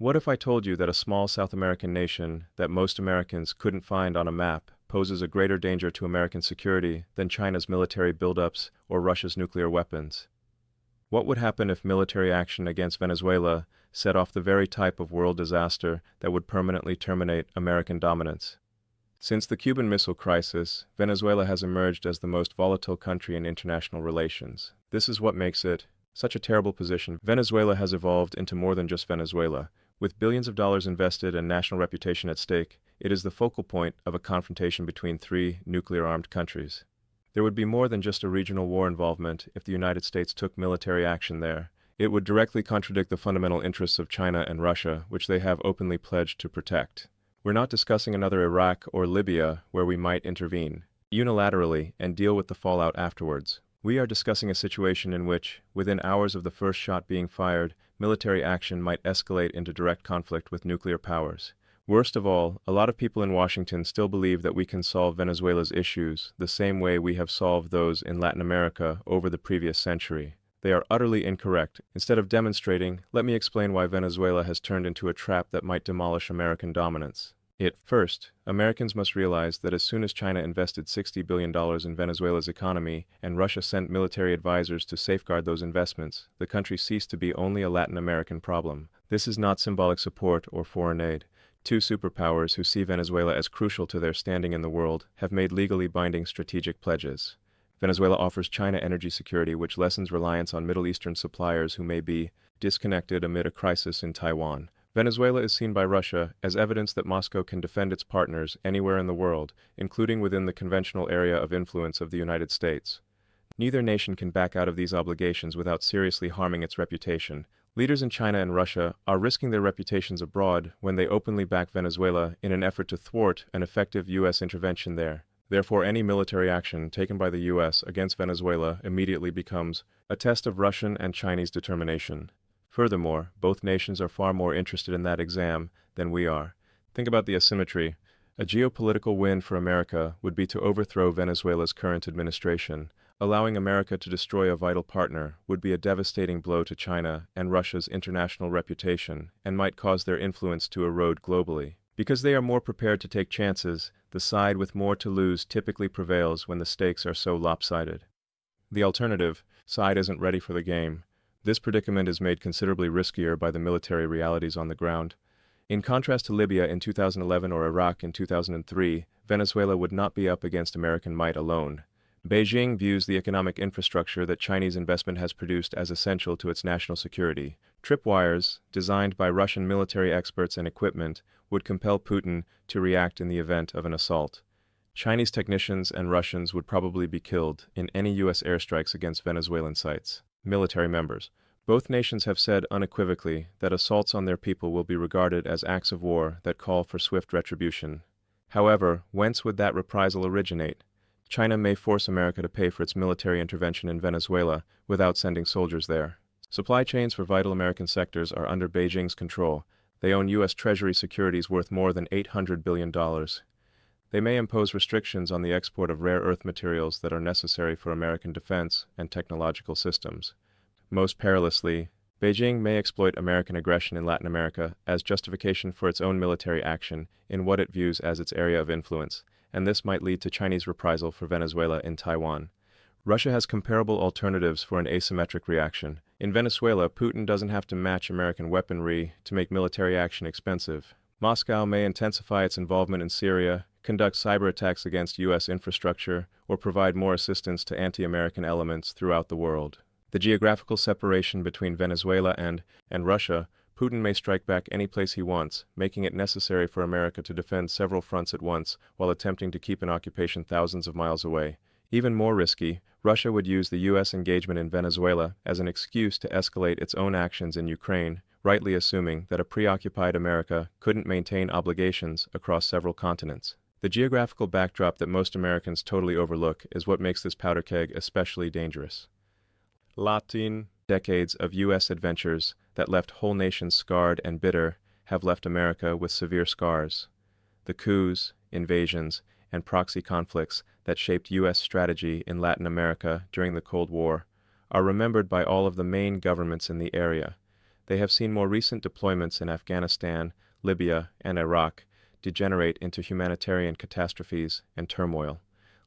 What if I told you that a small South American nation that most Americans couldn't find on a map poses a greater danger to American security than China's military buildups or Russia's nuclear weapons? What would happen if military action against Venezuela set off the very type of world disaster that would permanently terminate American dominance? Since the Cuban Missile Crisis, Venezuela has emerged as the most volatile country in international relations. This is what makes it such a terrible position. Venezuela has evolved into more than just Venezuela. With billions of dollars invested and national reputation at stake, it is the focal point of a confrontation between three nuclear-armed countries. There would be more than just a regional war involvement if the United States took military action there. It would directly contradict the fundamental interests of China and Russia, which they have openly pledged to protect. We're not discussing another Iraq or Libya where we might intervene unilaterally and deal with the fallout afterwards. We are discussing a situation in which, within hours of the first shot being fired, military action might escalate into direct conflict with nuclear powers. Worst of all, a lot of people in Washington still believe that we can solve Venezuela's issues the same way we have solved those in Latin America over the previous century. They are utterly incorrect. Instead of demonstrating, let me explain why Venezuela has turned into a trap that might demolish American dominance. First, Americans must realize that as soon as China invested $60 billion in Venezuela's economy and Russia sent military advisors to safeguard those investments, the country ceased to be only a Latin American problem. This is not symbolic support or foreign aid. Two superpowers who see Venezuela as crucial to their standing in the world have made legally binding strategic pledges. Venezuela offers China energy security, which lessens reliance on Middle Eastern suppliers who may be disconnected amid a crisis in Taiwan. Venezuela is seen by Russia as evidence that Moscow can defend its partners anywhere in the world, including within the conventional area of influence of the United States. Neither nation can back out of these obligations without seriously harming its reputation. Leaders in China and Russia are risking their reputations abroad when they openly back Venezuela in an effort to thwart an effective U.S. intervention there. Therefore, any military action taken by the U.S. against Venezuela immediately becomes a test of Russian and Chinese determination. Furthermore, both nations are far more interested in that exam than we are. Think about the asymmetry. A geopolitical win for America would be to overthrow Venezuela's current administration. Allowing America to destroy a vital partner would be a devastating blow to China and Russia's international reputation and might cause their influence to erode globally. Because they are more prepared to take chances, the side with more to lose typically prevails when the stakes are so lopsided. The alternative side isn't ready for the game. This predicament is made considerably riskier by the military realities on the ground. In contrast to Libya in 2011 or Iraq in 2003, Venezuela would not be up against American might alone. Beijing views the economic infrastructure that Chinese investment has produced as essential to its national security. Tripwires, designed by Russian military experts and equipment, would compel Putin to react in the event of an assault. Chinese technicians and Russians would probably be killed in any U.S. airstrikes against Venezuelan sites. Military members. Both nations have said unequivocally that assaults on their people will be regarded as acts of war that call for swift retribution. However, whence would that reprisal originate? China may force America to pay for its military intervention in Venezuela without sending soldiers there. Supply chains for vital American sectors are under Beijing's control. They own U.S. Treasury securities worth more than $800 billion. They may impose restrictions on the export of rare earth materials that are necessary for American defense and technological systems. Most perilously, Beijing may exploit American aggression in Latin America as justification for its own military action in what it views as its area of influence, and this might lead to Chinese reprisal for Venezuela in Taiwan. Russia has comparable alternatives for an asymmetric reaction. In Venezuela, Putin doesn't have to match American weaponry to make military action expensive. Moscow may intensify its involvement in Syria, conduct cyber attacks against U.S. infrastructure, or provide more assistance to anti-American elements throughout the world. The geographical separation between Venezuela and Russia, Putin may strike back any place he wants, making it necessary for America to defend several fronts at once while attempting to keep an occupation thousands of miles away. Even more risky, Russia would use the U.S. engagement in Venezuela as an excuse to escalate its own actions in Ukraine, rightly assuming that a preoccupied America couldn't maintain obligations across several continents. The geographical backdrop that most Americans totally overlook is what makes this powder keg especially dangerous. Latin decades of U.S. adventures that left whole nations scarred and bitter have left America with severe scars. The coups, invasions, and proxy conflicts that shaped U.S. strategy in Latin America during the Cold War are remembered by all of the main governments in the area. They have seen more recent deployments in Afghanistan, Libya, and Iraq degenerate into humanitarian catastrophes and turmoil.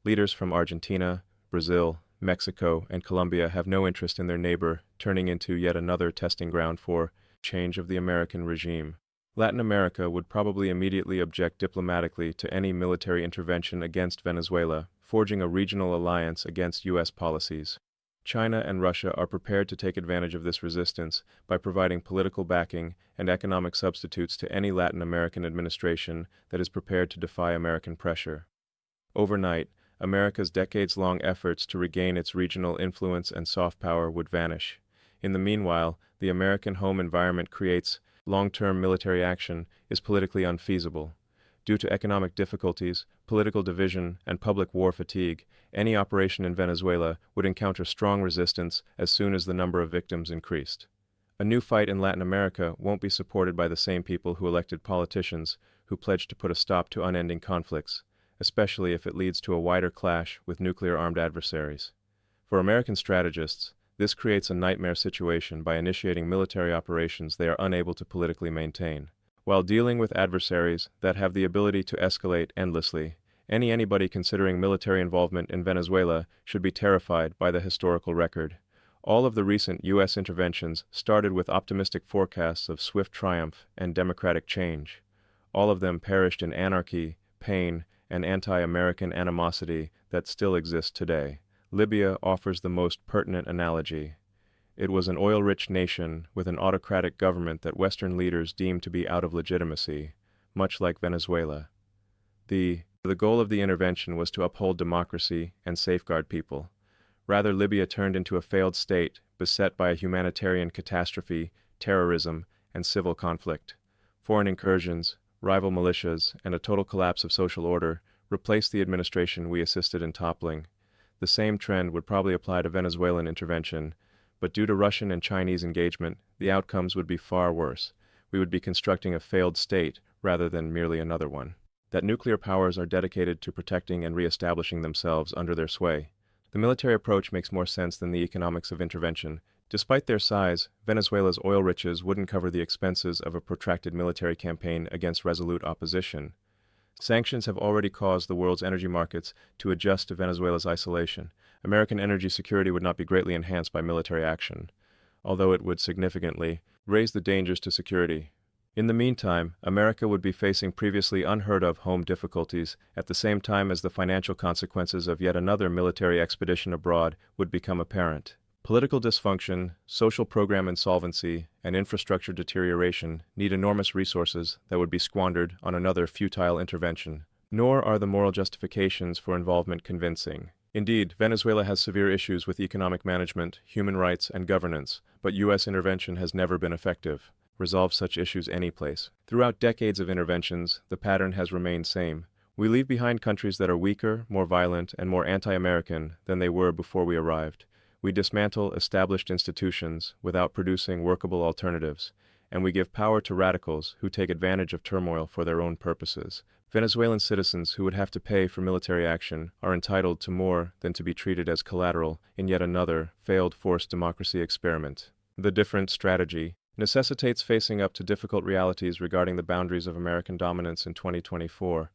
Leaders from Argentina, Brazil, Mexico, and Colombia have no interest in their neighbor turning into yet another testing ground for change of the American regime. Latin America would probably immediately object diplomatically to any military intervention against Venezuela, forging a regional alliance against U.S. policies. China and Russia are prepared to take advantage of this resistance by providing political backing and economic substitutes to any Latin American administration that is prepared to defy American pressure. Overnight, America's decades-long efforts to regain its regional influence and soft power would vanish. In the meanwhile, the American home environment creates long-term military action is politically unfeasible. Due to economic difficulties, political division, and public war fatigue, any operation in Venezuela would encounter strong resistance as soon as the number of victims increased. A new fight in Latin America won't be supported by the same people who elected politicians who pledged to put a stop to unending conflicts, especially if it leads to a wider clash with nuclear-armed adversaries. For American strategists, this creates a nightmare situation by initiating military operations they are unable to politically maintain. While dealing with adversaries that have the ability to escalate endlessly, anybody considering military involvement in Venezuela should be terrified by the historical record. All of the recent U.S. interventions started with optimistic forecasts of swift triumph and democratic change. All of them perished in anarchy, pain, and anti-American animosity that still exists today. Libya offers the most pertinent analogy. It was an oil-rich nation with an autocratic government that Western leaders deemed to be out of legitimacy, much like Venezuela. The goal of the intervention was to uphold democracy and safeguard people. Rather, Libya turned into a failed state beset by a humanitarian catastrophe, terrorism, and civil conflict. Foreign incursions, rival militias, and a total collapse of social order replaced the administration we assisted in toppling. The same trend would probably apply to Venezuelan intervention, but due to Russian and Chinese engagement, the outcomes would be far worse. We would be constructing a failed state rather than merely another one. That nuclear powers are dedicated to protecting and re-establishing themselves under their sway. The military approach makes more sense than the economics of intervention. Despite their size, Venezuela's oil riches wouldn't cover the expenses of a protracted military campaign against resolute opposition. Sanctions have already caused the world's energy markets to adjust to Venezuela's isolation. American energy security would not be greatly enhanced by military action, although it would significantly raise the dangers to security. In the meantime, America would be facing previously unheard-of home difficulties at the same time as the financial consequences of yet another military expedition abroad would become apparent. Political dysfunction, social program insolvency, and infrastructure deterioration need enormous resources that would be squandered on another futile intervention. Nor are the moral justifications for involvement convincing. Indeed, Venezuela has severe issues with economic management, human rights, and governance, but U.S. intervention has never been effective. Resolve such issues anyplace. Throughout decades of interventions, the pattern has remained same. We leave behind countries that are weaker, more violent, and more anti-American than they were before we arrived. We dismantle established institutions without producing workable alternatives, and we give power to radicals who take advantage of turmoil for their own purposes. Venezuelan citizens who would have to pay for military action are entitled to more than to be treated as collateral in yet another failed forced democracy experiment. The different strategy necessitates facing up to difficult realities regarding the boundaries of American dominance in 2024.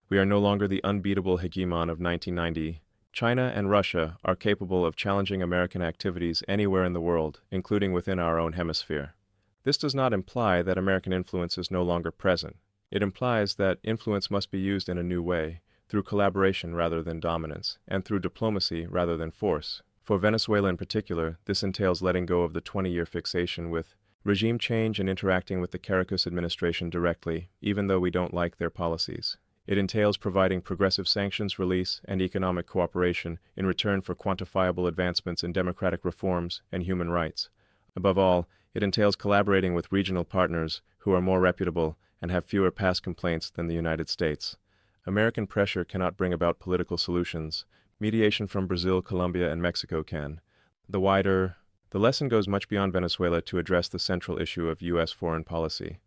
We are no longer the unbeatable hegemon of 1990. China and Russia are capable of challenging American activities anywhere in the world, including within our own hemisphere. This does not imply that American influence is no longer present. It implies that influence must be used in a new way, through collaboration rather than dominance, and through diplomacy rather than force. For Venezuela in particular, this entails letting go of the 20-year fixation with regime change and interacting with the Caracas administration directly, even though we don't like their policies. It entails providing progressive sanctions release and economic cooperation in return for quantifiable advancements in democratic reforms and human rights. Above all, it entails collaborating with regional partners who are more reputable and have fewer past complaints than the United States. American pressure cannot bring about political solutions. Mediation from Brazil, Colombia, and Mexico can. The lesson goes much beyond Venezuela to address the central issue of U.S. foreign policy.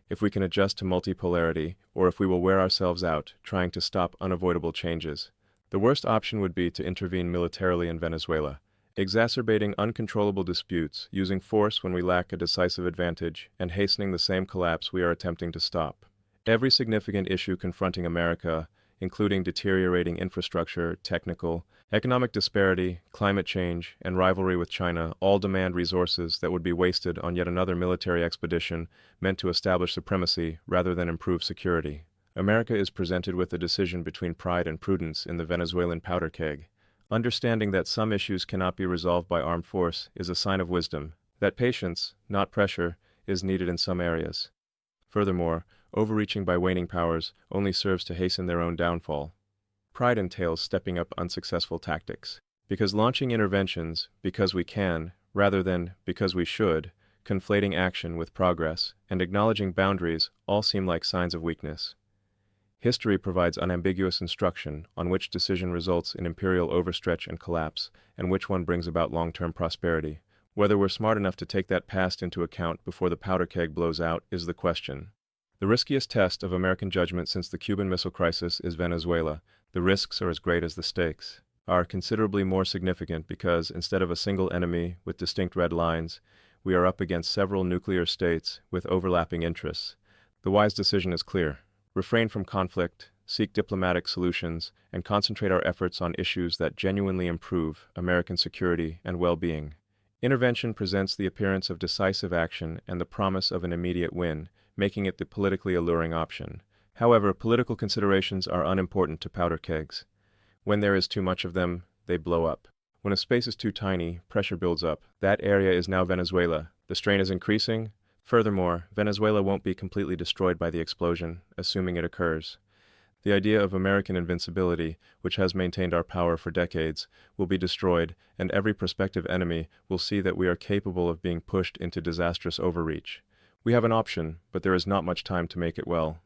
If we can adjust to multipolarity, or if we will wear ourselves out trying to stop unavoidable changes. The worst option would be to intervene militarily in Venezuela, exacerbating uncontrollable disputes, using force when we lack a decisive advantage, and hastening the same collapse we are attempting to stop. Every significant issue confronting America, including deteriorating infrastructure, technical, economic disparity, climate change, and rivalry with China, all demand resources that would be wasted on yet another military expedition meant to establish supremacy rather than improve security. America is presented with a decision between pride and prudence in the Venezuelan powder keg. Understanding that some issues cannot be resolved by armed force is a sign of wisdom, that patience, not pressure, is needed in some areas. Furthermore, overreaching by waning powers only serves to hasten their own downfall. Pride entails stepping up unsuccessful tactics, because launching interventions because we can, rather than because we should, conflating action with progress, and acknowledging boundaries all seem like signs of weakness. History provides unambiguous instruction on which decision results in imperial overstretch and collapse, and which one brings about long-term prosperity. Whether we're smart enough to take that past into account before the powder keg blows out is the question. The riskiest test of American judgment since the Cuban Missile Crisis is Venezuela. The risks are as great as the stakes, are considerably more significant because, instead of a single enemy with distinct red lines, we are up against several nuclear states with overlapping interests. The wise decision is clear. Refrain from conflict, seek diplomatic solutions, and concentrate our efforts on issues that genuinely improve American security and well-being. Intervention presents the appearance of decisive action and the promise of an immediate win, making it the politically alluring option. However, political considerations are unimportant to powder kegs. When there is too much of them, they blow up. When a space is too tiny, pressure builds up. That area is now Venezuela. The strain is increasing. Furthermore, Venezuela won't be completely destroyed by the explosion, assuming it occurs. The idea of American invincibility, which has maintained our power for decades, will be destroyed, and every prospective enemy will see that we are capable of being pushed into disastrous overreach. We have an option, but there is not much time to make it well.